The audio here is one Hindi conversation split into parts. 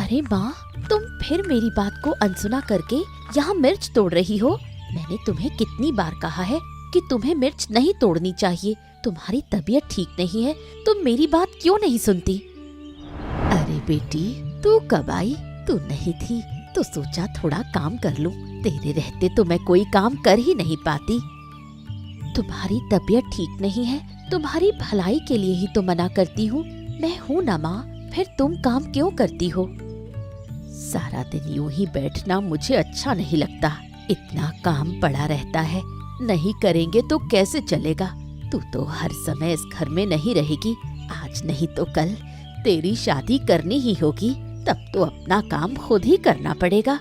अरे माँ, तुम फिर मेरी बात को अनसुना करके यहाँ मिर्च तोड़ रही हो। मैंने तुम्हें कितनी बार कहा है कि तुम्हें मिर्च नहीं तोड़नी चाहिए। तुम्हारी तबीयत ठीक नहीं है, तुम मेरी बात क्यों नहीं सुनती? अरे बेटी, तू कब आई? तू नहीं थी तो सोचा थोड़ा काम कर लूं। तेरे रहते तो मैं कोई काम कर ही नहीं पाती। तुम्हारी तबीयत ठीक नहीं है, तुम्हारी भलाई के लिए ही तो मना करती हूँ। मैं हूँ ना माँ, फिर तुम काम क्यों करती हो? सारा दिन यूं ही बैठना मुझे अच्छा नहीं लगता। इतना काम पड़ा रहता है, नहीं करेंगे तो कैसे चलेगा? तू तो हर समय इस घर में नहीं रहेगी। आज नहीं तो कल तेरी शादी करनी ही होगी, तब तो अपना काम खुद ही करना पड़ेगा।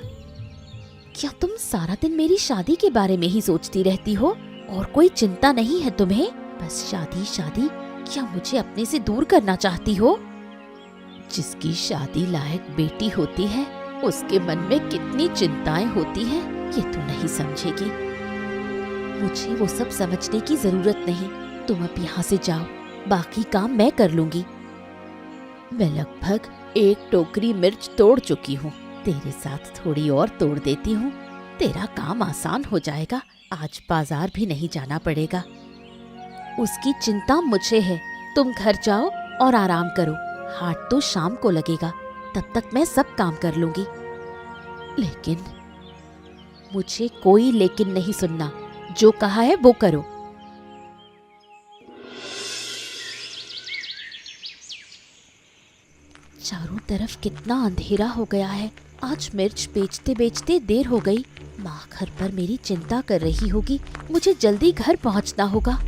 क्या तुम सारा दिन मेरी शादी के बारे में ही सोचती रहती हो और कोई चिंता नहीं है तुम्हें? बस शादी शादी, क्या मुझे अपने से दूर करना चाहती हो? जिसकी शादी लायक बेटी होती है उसके मन में कितनी चिंताएं होती हैं, ये तू नहीं समझेगी। मुझे वो सब समझने की जरूरत नहीं। तुम अब यहाँ से जाओ, बाकी काम मैं कर लूंगी। मैं लगभग 1 टोकरी मिर्च तोड़ चुकी हूँ। तेरे साथ थोड़ी और तोड़ देती हूँ, तेरा काम आसान हो जाएगा। आज बाजार भी नहीं जाना पड़ेगा। उसकी चिंता मुझे है। तुम घर जाओ और आराम करो। हाट तो शाम को लगेगा, तब तक मैं सब काम कर लूंगी। लेकिन मुझे कोई लेकिन नहीं सुनना, जो कहा है वो करो। चारों तरफ कितना अंधेरा हो गया है। आज मिर्च बेचते बेचते देर हो गई। माँ घर पर मेरी चिंता कर रही होगी। मुझे जल्दी घर पहुंचना होगा।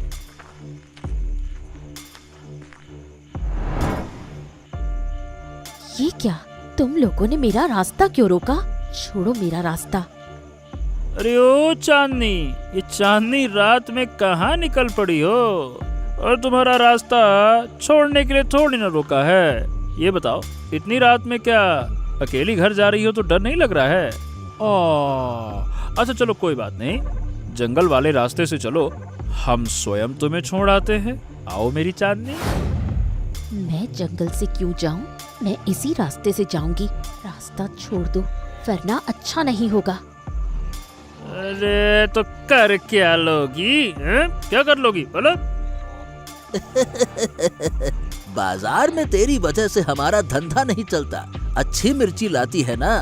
ये क्या, तुम लोगों ने मेरा रास्ता क्यों रोका? छोड़ो मेरा रास्ता। अरे ओ चांदनी, ये चांदनी रात में कहाँ निकल पड़ी हो? और तुम्हारा रास्ता छोड़ने के लिए थोड़ी ना रोका है। ये बताओ, इतनी रात में क्या अकेली घर जा रही हो तो डर नहीं लग रहा है? अच्छा चलो कोई बात नहीं, जंगल वाले रास्ते से चलो, हम स्वयं तुम्हें छोड़ आते हैं। आओ मेरी चांदनी। मैं जंगल से क्यों जाऊं? मैं इसी रास्ते से जाऊंगी। रास्ता छोड़ दो वरना अच्छा नहीं होगा। अरे तो कर क्या लोगी? क्या कर लोगी बोलो? बाजार में तेरी वजह से हमारा धंधा नहीं चलता। अच्छी मिर्ची लाती है ना,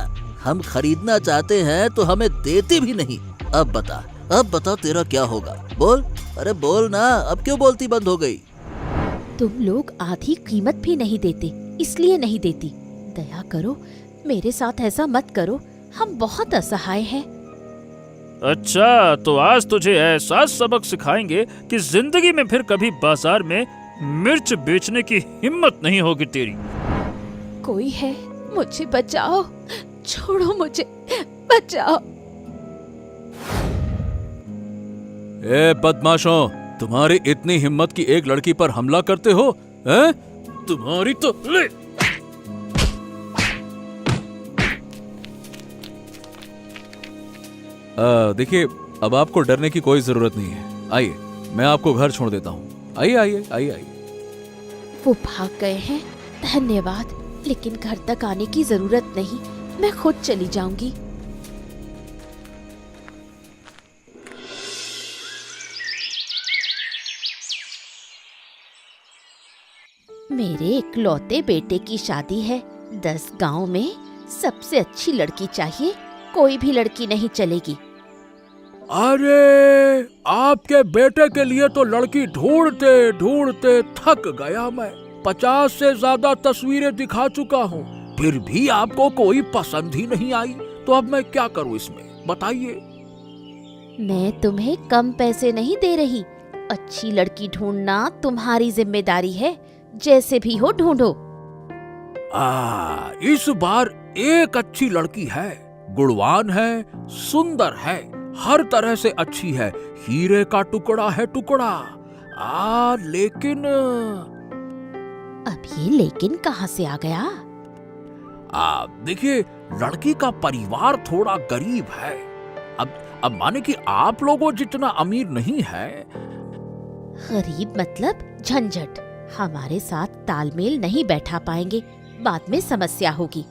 हम खरीदना चाहते हैं तो हमें देती भी नहीं। अब बता तेरा क्या होगा? बोल, अरे बोल ना, अब क्यों बोलती बंद हो गई? तुम लोग आधी कीमत भी नहीं देते, इसलिए नहीं देती। दया करो, मेरे साथ ऐसा मत करो, हम बहुत असहाय हैं। अच्छा, तो आज तुझे ऐसा सबक सिखाएंगे कि जिंदगी में फिर कभी बाजार में मिर्च बेचने की हिम्मत नहीं होगी तेरी। कोई है, मुझे बचाओ, छोड़ो मुझे, बचाओ। ए बदमाशों, तुम्हारी इतनी हिम्मत की एक लड़की पर हमला करते हो? हैं? तुम्हारी तो ले। देखिए, अब आपको डरने की कोई जरूरत नहीं है। आइए, मैं आपको घर छोड़ देता हूँ। आइए आइए आइए आइए। वो भाग गए हैं, धन्यवाद, लेकिन घर तक आने की जरूरत नहीं, मैं खुद चली जाऊंगी। मेरे इकलौते बेटे की शादी है। 10 गांव में सबसे अच्छी लड़की चाहिए, कोई भी लड़की नहीं चलेगी। अरे, आपके बेटे के लिए तो लड़की ढूंढते ढूंढते थक गया मैं। 50 से ज्यादा तस्वीरें दिखा चुका हूँ, फिर भी आपको कोई पसंद ही नहीं आई। तो अब मैं क्या करूँ इसमें, बताइए। मैं तुम्हें कम पैसे नहीं दे रही। अच्छी लड़की ढूंढना तुम्हारी जिम्मेदारी है, जैसे भी हो ढूंढो। इस बार एक अच्छी लड़की है, गुणवान है, सुंदर है, हर तरह से अच्छी है, हीरे का टुकड़ा है टुकड़ा। लेकिन अब ये लेकिन कहाँ से आ गया? देखिए, लड़की का परिवार थोड़ा गरीब है। अब माने कि आप लोगों जितना अमीर नहीं है। गरीब मतलब झंझट, हमारे साथ तालमेल नहीं बैठा पाएंगे, बाद में समस्या होगी।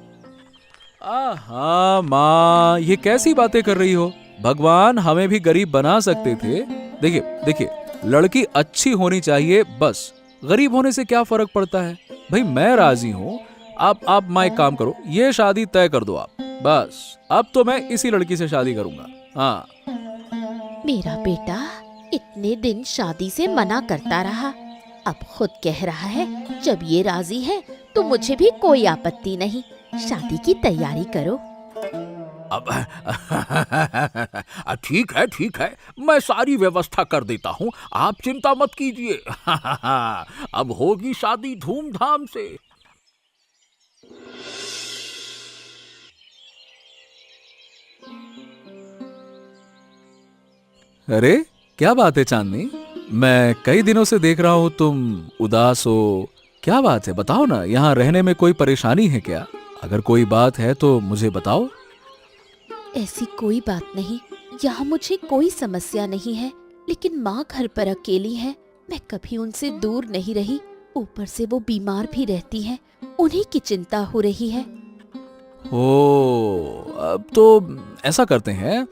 हाँ माँ, ये कैसी बातें कर रही हो? भगवान हमें भी गरीब बना सकते थे। देखिए देखिए, लड़की अच्छी होनी चाहिए बस, गरीब होने से क्या फर्क पड़ता है? भाई मैं राजी हूँ। आप माँ एक काम करो, ये शादी तय कर दो आप। बस अब तो मैं इसी लड़की से शादी करूंगा। हाँ। मेरा बेटा इतने दिन शादी से मना करता रहा, अब खुद कह रहा है जब ये राजी है तो मुझे भी कोई आपत्ति नहीं, शादी की तैयारी करो। अब ठीक है, मैं सारी व्यवस्था कर देता हूँ, आप चिंता मत कीजिए। अब होगी शादी धूमधाम से। अरे क्या बात है चांदनी, मैं कई दिनों से देख रहा हूँ तुम उदास हो। क्या बात है, बताओ ना, यहाँ रहने में कोई परेशानी है क्या? अगर कोई बात है तो मुझे बताओ। ऐसी कोई बात नहीं, यहाँ मुझे कोई समस्या नहीं है, लेकिन माँ घर पर अकेली है, मैं कभी उनसे दूर नहीं रही, ऊपर से वो बीमार भी रहती हैं, उन्हीं की चिंता हो रही है। ओ, अब तो ऐसा करते हैं,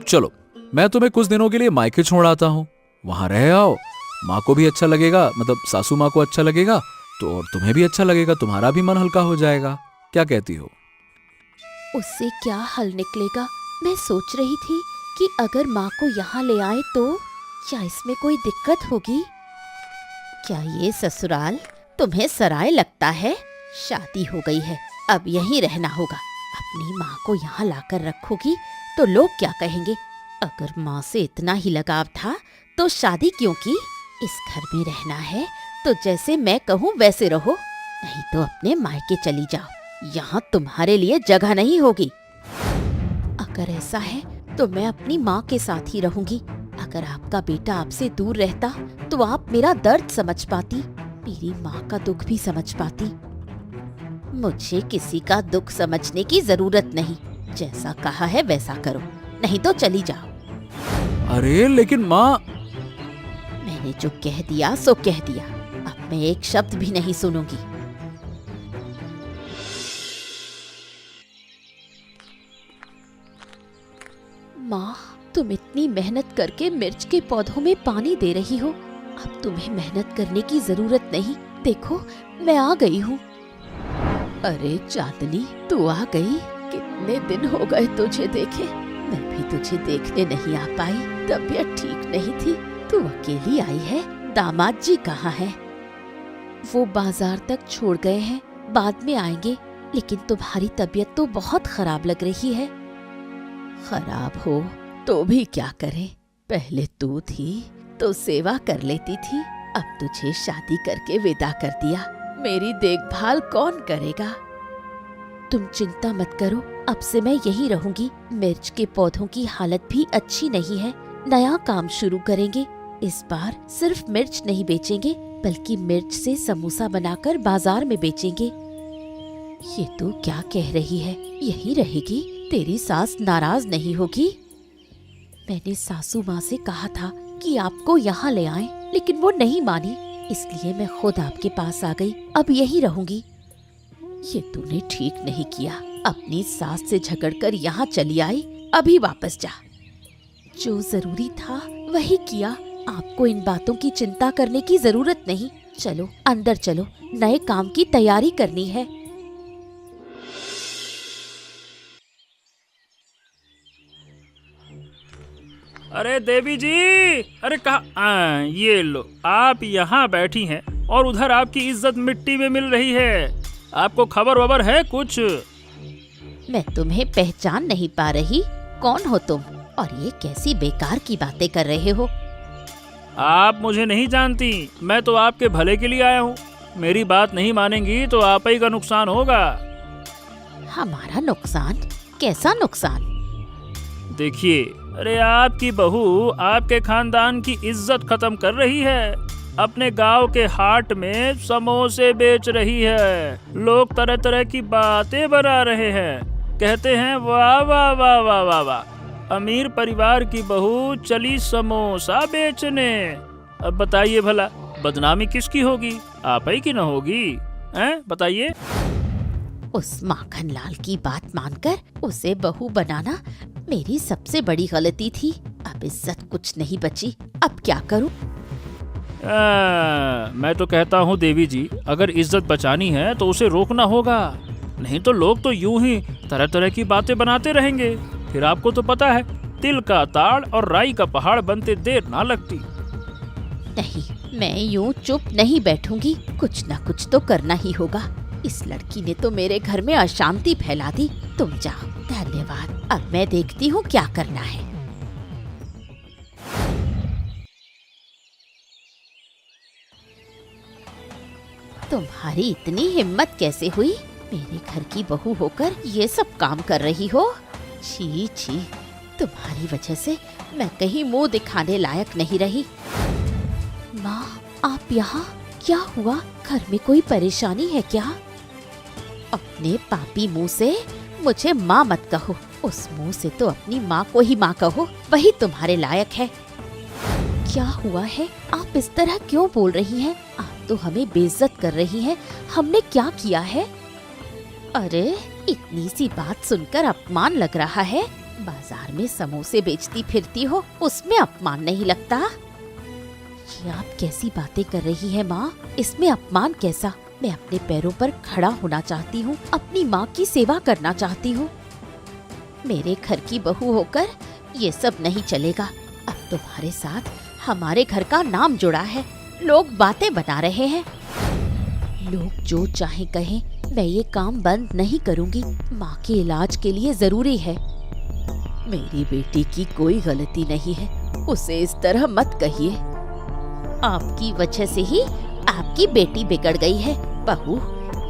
चलो मैं तुम्हें कुछ दिनों के लिए मायके छोड़ आता हूँ, वहां रह आओ। माँ को भी अच्छा लगेगा, मतलब सासू माँ को अच्छा लगेगा तो, और तुम्हें भी अच्छा लगेगा, तुम्हारा भी मन हल्का हो जाएगा। क्या कहती हो? उससे क्या हल निकलेगा? मैं सोच रही थी कि अगर माँ को यहाँ ले आए तो क्या इसमें कोई दिक्कत होगी? क्या ये ससुराल तुम्हें सराय लगता है? शादी हो गई है, अब यहीं रहना होगा। अपनी माँ को यहाँ लाकर रखोगी तो लोग क्या कहेंगे? अगर माँ से इतना ही लगाव था तो शादी क्यों की? इस घर में रहना है तो जैसे मैं कहूँ वैसे रहो, नहीं तो अपने मायके चली जाओ, यहाँ तुम्हारे लिए जगह नहीं होगी। अगर ऐसा है तो मैं अपनी माँ के साथ ही रहूंगी। अगर आपका बेटा आपसे दूर रहता तो आप मेरा दर्द समझ पाती, मेरी माँ का दुख भी समझ पाती। मुझे किसी का दुख समझने की जरूरत नहीं, जैसा कहा है वैसा करो, नहीं तो चली जाओ। अरे लेकिन माँ। मैंने जो कह दिया सो कह दिया, अब मैं एक शब्द भी नहीं सुनूंगी। माँ, तुम इतनी मेहनत करके मिर्च के पौधों में पानी दे रही हो, अब तुम्हें मेहनत करने की जरूरत नहीं। देखो मैं आ गई हूँ। अरे चांदनी, तू आ गई? कितने दिन हो गए तुझे देखे, मैं भी तुझे देखने नहीं आ पाई, तबीयत ठीक नहीं थी। तू अकेली आई है, दामाद जी कहाँ है? वो बाजार तक छोड़ गए हैं, बाद में आएंगे, लेकिन तुम्हारी तबीयत तो बहुत खराब लग रही है। खराब हो तो भी क्या करें, पहले तू थी तो सेवा कर लेती थी, अब तुझे शादी करके विदा कर दिया, मेरी देखभाल कौन करेगा? तुम चिंता मत करो, अब से मैं यहीं रहूंगी। मिर्च के पौधों की हालत भी अच्छी नहीं है, नया काम शुरू करेंगे। इस बार सिर्फ मिर्च नहीं बेचेंगे, बल्कि मिर्च से समोसा बनाकर बाजार में बेचेंगे। ये तो क्या कह रही है, यहीं रहेगी? तेरी सास नाराज नहीं होगी? मैंने सासू माँ से कहा था कि आपको यहाँ ले आएं, लेकिन वो नहीं मानी, इसलिए मैं खुद आपके पास आ गई, अब यहीं रहूंगी। ये तूने ठीक नहीं किया, अपनी सास से झगड़कर यहाँ चली आई, अभी वापस जा। जो जरूरी था वही किया, आपको इन बातों की चिंता करने की जरूरत नहीं। चलो अंदर चलो, नए काम की तैयारी करनी है। अरे देवी जी, अरे कहा, ये लो, आप यहाँ बैठी हैं और उधर आपकी इज्जत मिट्टी में मिल रही है। आपको खबर वबर है कुछ? मैं तुम्हें पहचान नहीं पा रही, कौन हो तुम और ये कैसी बेकार की बातें कर रहे हो? आप मुझे नहीं जानती, मैं तो आपके भले के लिए आया हूँ। मेरी बात नहीं मानेंगी तो आप ही का नुकसान होगा। हमारा नुकसान? कैसा नुकसान? देखिए, अरे आपकी बहू आपके खानदान की इज्जत खत्म कर रही है, अपने गांव के हाट में समोसे बेच रही है, लोग तरह तरह की बातें बना रहे हैं, कहते हैं वाह वाह वाह वाह वाह वाह, अमीर परिवार की बहू चली समोसा बेचने। अब बताइए भला बदनामी किसकी होगी, आप ही की न होगी? हैं बताइए। उस माखन लाल की बात मानकर उसे बहू बनाना मेरी सबसे बड़ी गलती थी। अब इज्जत कुछ नहीं बची, अब क्या करूं? मैं तो कहता हूँ देवी जी, अगर इज्जत बचानी है तो उसे रोकना होगा, नहीं तो लोग तो यूं ही तरह तरह की बातें बनाते रहेंगे। फिर आपको तो पता है, तिल का ताड़ और राई का पहाड़ बनते देर ना लगती। नहीं, मैं यूं चुप नहीं बैठूंगी, कुछ ना कुछ तो करना ही होगा। इस लड़की ने तो मेरे घर में अशांति फैला दी। तुम जाओ। धन्यवाद। अब मैं देखती हूँ क्या करना है। तुम्हारी इतनी हिम्मत कैसे हुई? मेरे घर की बहू होकर ये सब काम कर रही हो? छी छी, तुम्हारी वजह से मैं कहीं मुंह दिखाने लायक नहीं रही। माँ, आप यहाँ? क्या हुआ? घर में कोई परेशानी है क्या? अपने पापी मुंह से मुझे माँ मत कहो। उस मुंह से तो अपनी माँ को ही माँ कहो, वही तुम्हारे लायक है। क्या हुआ है? आप इस तरह क्यों बोल रही हैं? आप तो हमें बेइज्जत कर रही हैं। हमने क्या किया है? अरे, इतनी सी बात सुनकर अपमान लग रहा है? बाजार में समोसे बेचती फिरती हो, उसमें अपमान नहीं लगता? ये आप कैसी बातें कर रही हैं माँ? इसमें अपमान कैसा? मैं अपने पैरों पर खड़ा होना चाहती हूँ, अपनी माँ की सेवा करना चाहती हूँ। मेरे घर की बहू होकर ये सब नहीं चलेगा। अब तुम्हारे साथ हमारे घर का नाम जुड़ा है, लोग बातें बना रहे हैं। लोग जो चाहे कहें, मैं ये काम बंद नहीं करूँगी। माँ के इलाज के लिए जरूरी है। मेरी बेटी की कोई गलती नहीं है, उसे इस तरह मत कहिए। आपकी वजह से ही आपकी बेटी बिगड़ गई है। बहू,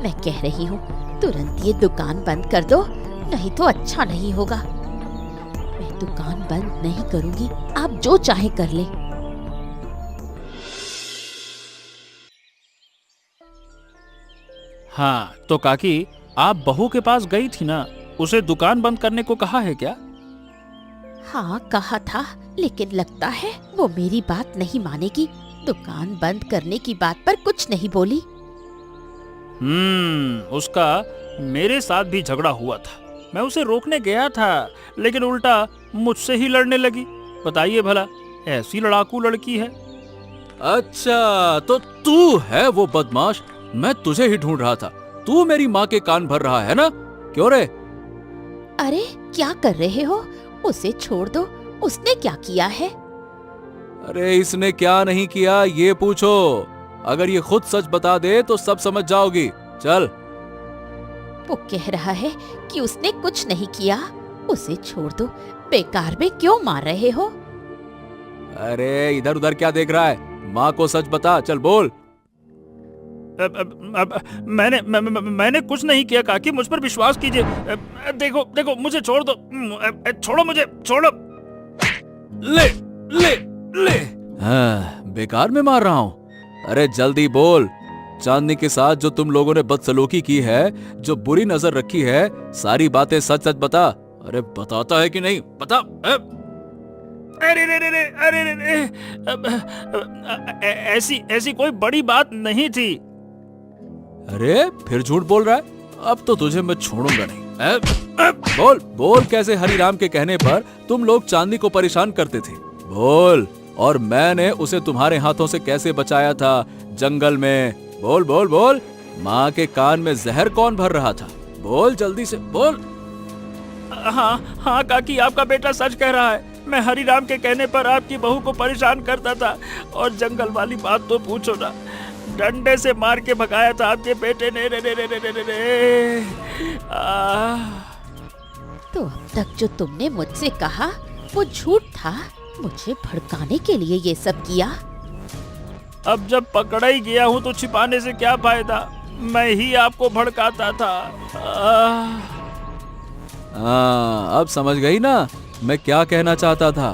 मैं कह रही हूँ, तुरंत ये दुकान बंद कर दो, नहीं तो अच्छा नहीं होगा। मैं दुकान बंद नहीं करूँगी, आप जो चाहे कर ले। हाँ, तो काकी, आप बहू के पास गई थी ना, उसे दुकान बंद करने को कहा है क्या? हाँ, कहा था, लेकिन लगता है वो मेरी बात नहीं मानेगी। दुकान बंद करने की बात पर कुछ नहीं बोली। उसका मेरे साथ भी झगड़ा हुआ था। मैं उसे रोकने गया था, लेकिन उल्टा मुझसे ही लड़ने लगी। बताइए भला, ऐसी लड़ाकू लड़की है। अच्छा, तो तू है वो बदमाश? मैं तुझे ही ढूंढ रहा था। तू मेरी माँ के कान भर रहा है ना? क्यों रे? अरे, क्या कर रहे हो? उसे छोड़ दो, उसने क्या किया है? अरे, इसने क्या नहीं किया ये पूछो। अगर ये खुद सच बता दे तो सब समझ जाओगी। चल। वो कह रहा है कि उसने कुछ नहीं किया। उसे छोड़ दो, बेकार में क्यों मार रहे हो? अरे, इधर उधर क्या देख रहा है? माँ को सच बता, चल बोल। मैंने कुछ नहीं किया काकी, मुझ पर विश्वास कीजिए। देखो देखो, मुझे छोड़ दो। छोड़ो मुझे, छोड़ो। ले ले ले। हाँ, बेकार में मार रहा हूँ। अरे जल्दी बोल। चांदनी के साथ जो तुम लोगों ने बदसलूकी की है, जो बुरी नजर रखी है, सारी बातें सच सच बता। अरे बताता है कि नहीं? बता। अरे ऐसी कोई बड़ी बात नहीं थी। अरे फिर झूठ बोल रहा है? अब तो तुझे मैं छोड़ूंगा नहीं। बोल बोल, कैसे हरिराम के कहने पर तुम लोग चांदनी को परेशान करते थे? बोल। और मैंने उसे तुम्हारे हाथों से कैसे बचाया था जंगल में? बोल बोल बोल। माँ के कान में जहर कौन भर रहा था? बोल जल्दी से बोल। हाँ हाँ काकी, आपका बेटा सच कह रहा है। मैं हरिराम के कहने पर आपकी बहू को परेशान करता था, और जंगल वाली बात तो पूछो ना, डंडे से मार के भगाया था आपके बेटे ने। रे। तो अब तक जो तुमने मुझसे कहा वो झूठ था। मुझे भड़काने के लिए ये सब किया। अब जब पकड़ा ही गया हूँ तो छिपाने से क्या फायदा? मैं ही आपको भड़काता था। अब समझ गई ना मैं क्या कहना चाहता था?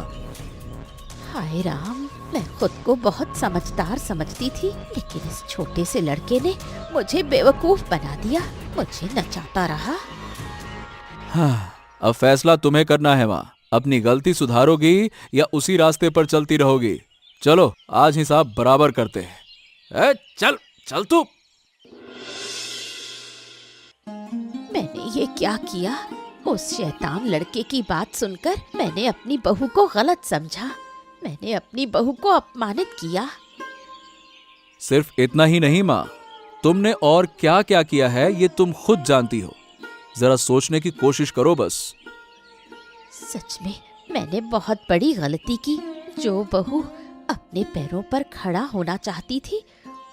हाय राम, मैं खुद को बहुत समझदार समझती थी, लेकिन इस छोटे से लड़के ने मुझे बेवकूफ बना दिया, मुझे नचाता रहा। हाँ, अब फैसला तुम्हें करना है माँ। अपनी गलती सुधारोगी या उसी रास्ते पर चलती रहोगी? चलो, आज हिसाब बराबर करते हैं। चल चल तू। क्या किया? उस शैतान लड़के की बात सुनकर मैंने अपनी बहू को गलत समझा। मैंने अपनी बहू को अपमानित किया। सिर्फ इतना ही नहीं माँ, तुमने और क्या क्या किया है ये तुम खुद जानती हो। जरा सोचने की कोशिश करो बस। सच में मैंने बहुत बड़ी गलती की। जो बहू अपने पैरों पर खड़ा होना चाहती थी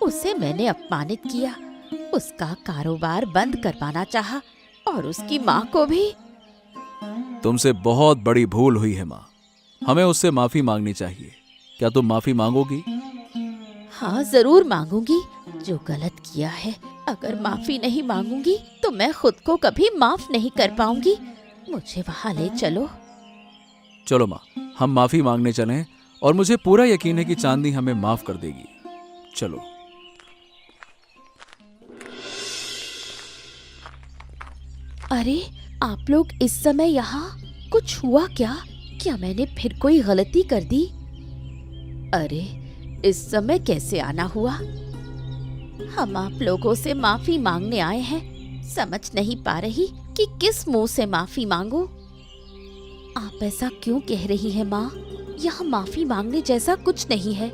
उसे मैंने अपमानित किया। उसका कारोबार बंद करवाना चाहा और उसकी माँ को भी। तुमसे बहुत बड़ी भूल हुई है माँ, हमें उससे माफी मांगनी चाहिए। क्या तुम माफी मांगोगी? हाँ, जरूर मांगूंगी। जो गलत किया है, अगर माफी नहीं मांगूंगी तो मैं खुद को कभी माफ नहीं कर पाऊंगी। मुझे वहाँ ले चलो। चलो माँ, हम माफी मांगने चलें और मुझे पूरा यकीन है कि चांदनी हमें माफ कर देगी। चलो। अरे, आप लोग इस समय यहाँ? कुछ हुआ क्या? क्या मैंने फिर कोई गलती कर दी? अरे, इस समय कैसे आना हुआ? हम आप लोगों से माफी मांगने आए हैं। समझ नहीं पा रही कि किस मुंह से माफी मांगूं। आप ऐसा क्यों कह रही हैं माँ? यहाँ माफी मांगने जैसा कुछ नहीं है।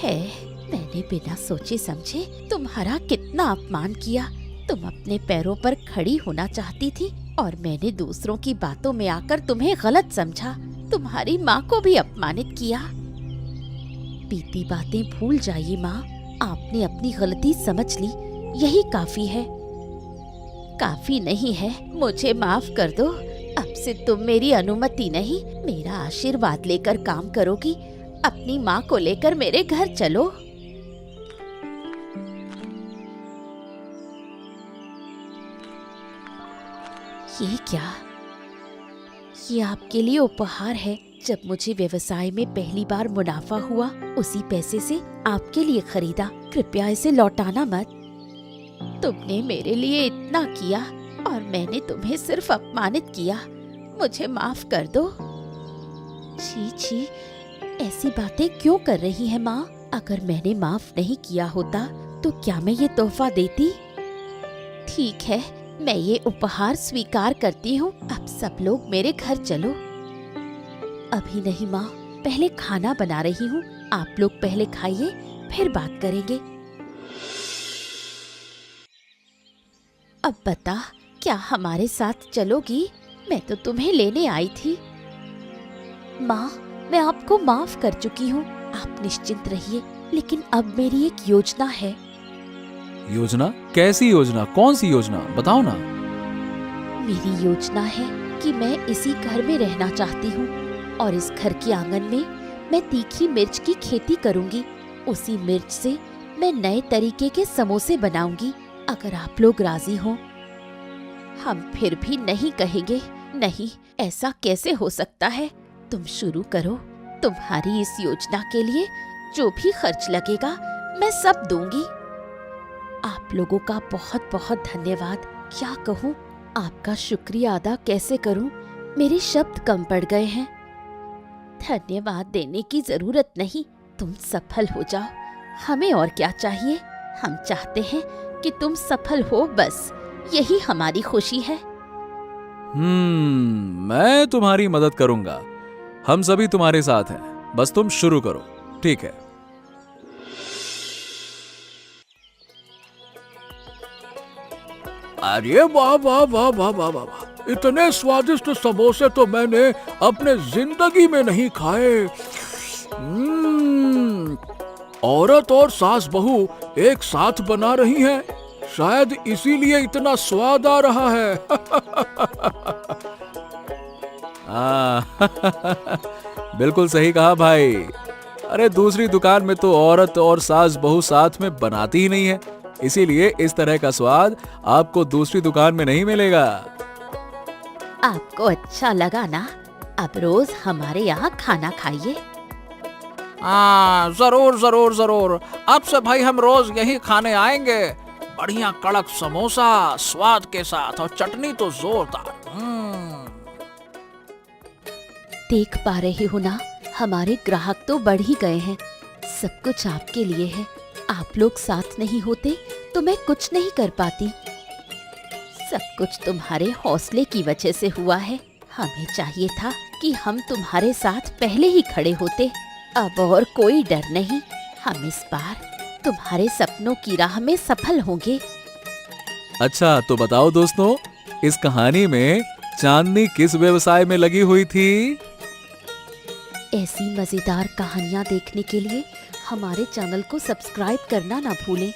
मैंने बिना सोचे समझे तुम्हारा कितना अपमान किया। तुम अपने पैरों पर खड़ी होना चाहती थी और मैंने दूसरों की बातों में आकर तुम्हें गलत समझा। तुम्हारी माँ को भी अपमानित किया। बीती बातें भूल जाइए माँ। आपने अपनी गलती समझ ली, यही काफी है। काफी नहीं है, मुझे माफ कर दो। अब से तुम मेरी अनुमति नहीं, मेरा आशीर्वाद लेकर काम करोगी। अपनी माँ को लेकर मेरे घर चलो। ये क्या? ये आपके लिए उपहार है। जब मुझे व्यवसाय में पहली बार मुनाफा हुआ, उसी पैसे से आपके लिए खरीदा। कृपया इसे लौटाना मत। तुमने मेरे लिए इतना किया और मैंने तुम्हें सिर्फ अपमानित किया। मुझे माफ कर दो। छी छी, ऐसी बातें क्यों कर रही है माँ? अगर मैंने माफ नहीं किया होता तो क्या मैं ये तोहफा देती? ठीक है, मैं ये उपहार स्वीकार करती हूँ। अब सब लोग मेरे घर चलो। अभी नहीं माँ, पहले खाना बना रही हूँ। आप लोग पहले खाइए, फिर बात करेंगे। अब बता, क्या हमारे साथ चलोगी? मैं तो तुम्हें लेने आई थी। माँ, मैं आपको माफ कर चुकी हूँ। आप निश्चिंत रहिए। लेकिन अब मेरी एक योजना है। योजना? कैसी योजना? कौन सी योजना? बताओ ना। मेरी योजना है कि मैं इसी घर में रहना चाहती हूँ और इस घर के आंगन में मैं तीखी मिर्च की खेती करूँगी। उसी मिर्च से मैं नए तरीके के समोसे बनाऊंगी। अगर आप लोग राजी हो। हम फिर भी नहीं कहेंगे। नहीं, ऐसा कैसे हो सकता है? तुम शुरू करो। तुम्हारी इस योजना के लिए जो भी खर्च लगेगा मैं सब दूंगी। आप लोगों का बहुत बहुत धन्यवाद। क्या कहूँ, आपका शुक्रिया अदा कैसे करूँ? मेरे शब्द कम पड़ गए हैं। धन्यवाद देने की जरूरत नहीं, तुम सफल हो जाओ। हमें और क्या चाहिए? हम चाहते हैं कि तुम सफल हो, बस यही हमारी खुशी है। मैं तुम्हारी मदद करूंगा। हम सभी तुम्हारे साथ हैं, बस तुम शुरू करो। ठीक है। अरे वाह वाह वाह वाह वाह वाह वाह! इतने स्वादिष्ट समोसे तो मैंने अपने जिंदगी में नहीं खाए। औरत और सास बहू एक साथ बना रही हैं। शायद इसीलिए इतना स्वाद आ रहा है। बिल्कुल सही कहा भाई। अरे दूसरी दुकान में तो औरत और सास बहू साथ में बनाती ही नहीं है, इसीलिए इस तरह का स्वाद आपको दूसरी दुकान में नहीं मिलेगा। आपको अच्छा लगा ना? अब रोज हमारे यहाँ खाना खाइए। जरूर जरूर जरूर। अब से भाई हम रोज यही खाने आएंगे। बढ़िया कड़क समोसा स्वाद के साथ और चटनी तो जोरदार। देख पा रहे हो ना, हमारे ग्राहक तो बढ़ ही गए हैं। सब कुछ आपके लिए है। आप लोग साथ नहीं होते तो मैं कुछ नहीं कर पाती। सब कुछ तुम्हारे हौसले की वजह से हुआ है। हमें चाहिए था कि हम तुम्हारे साथ पहले ही खड़े होते। अब और कोई डर नहीं, हम इस बार तुम्हारे सपनों की राह में सफल होंगे। अच्छा तो बताओ दोस्तों, इस कहानी में चांदनी किस व्यवसाय में लगी हुई थी? ऐसी मजेदार कहानियाँ देखने के लिए हमारे चैनल को सब्सक्राइब करना ना भूलें।